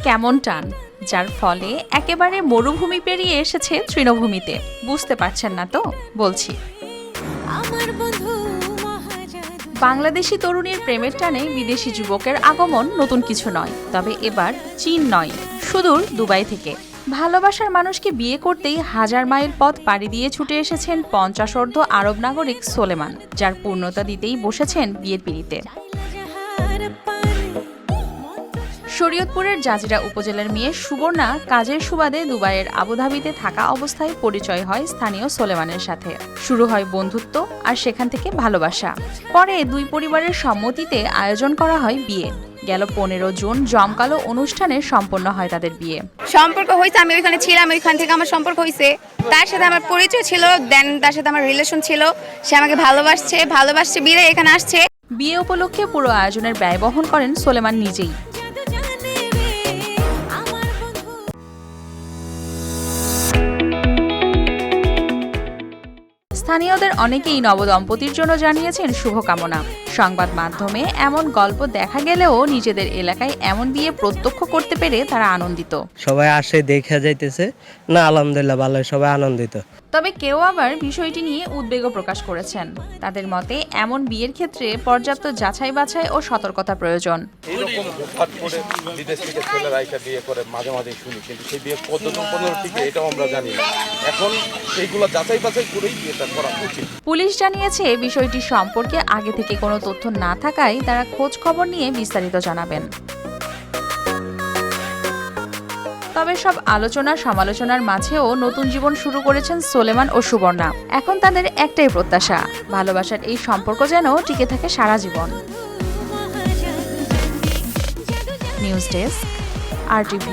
কেমন টান, যার ফলে একেবারে মরুভূমি পেরিয়ে এসেছে তৃণভূমিতে। বুঝতে পারছেন না তো? বলছি। বাংলাদেশি তরুণীর প্রেমের টানে বিদেশি যুবকের আগমন নতুন কিছু নয়, তবে এবার চীন নয়, সুদূর দুবাই থেকে। ভালোবাসার মানুষকে বিয়ে করতেই হাজার মাইল পথ পাড়ি দিয়ে ছুটে এসেছেন 50 আরব নাগরিক সোলেমান, যার পূর্ণতা দিতেই বসেছেন বিয়ের পিঁড়িতে। শরীয়তপুরের জাজিরা উপজেলার মেয়ে সুবর্ণা কাজের সুবাদে দুবাইয়ের আবুধাবিতে থাকা অবস্থায় পরিচয় হয় স্থানীয় সোলেমানের সাথে। শুরু হয় বন্ধুত্ব, আর সেখান থেকে ভালোবাসা। পরে দুই পরিবারের সম্মতিতে আয়োজন করা হয় বিয়ে। গেল 15 জুন জমকালো অনুষ্ঠানে সম্পন্ন হয় তাদের বিয়ে। সম্পর্ক হয়েছে, আমি ওইখানে ছিলাম, ওইখান থেকে আমার সম্পর্ক হয়েছে। তার সাথে আমার পরিচয় ছিল, দেন তার সাথে আমার রিলেশন ছিল। সে আমাকে ভালোবাসছে বিয়ে এখানে আসছে। বিয়ে উপলক্ষে পুরো আয়োজনের ব্যয় বহন করেন সোলেমান নিজেই। স্থানীয়দের অনেকেই নবদম্পতির জন্য জানিয়েছেন শুভকামনা। সংবাদ মাধ্যমে এমন গল্প দেখা গেলেও নিজেদের এলাকায় এমন বিয়ে প্রত্যক্ষ করতে পেরে তারা আনন্দিত। সবাই আসে দেখা যাইতেছে, না আলহামদুলিল্লাহ ভালো, সবাই আনন্দিত। তবে কেউ আবার বিষয়টি নিয়ে উদ্বেগও প্রকাশ করেছেন। তাদের মতে এমন বিয়ের ক্ষেত্রে পর্যাপ্ত যাচাই বাছাই ও সতর্কতা প্রয়োজন। এরকম হুটহাট করে বিদেশ থেকে ছেলেরা এসে বিয়ে করে মাঝে মাঝে শুনি, কিন্তু সেই বিয়ে কতদিন ঠিক এটাও আমরা জানি না। এখন এইগুলো যাচাই বাছাই করেই বিয়েটা করা উচিত। পুলিশ জানিয়েছে বিষয়টি সম্পর্কে আগে থেকে কোনো তথ্য না থাকায় তারা খোঁজ খবর নিয়ে বিস্তারিত জানাবেন। তবে সব আলোচনা সমালোচনার মাঝেও নতুন জীবন শুরু করেছেন সোলেমান ও সুবর্ণা। এখন তাদের একটাই প্রত্যাশা, ভালোবাসার এই সম্পর্ক যেন টিকে থাকে সারা জীবন। News desk, RTV।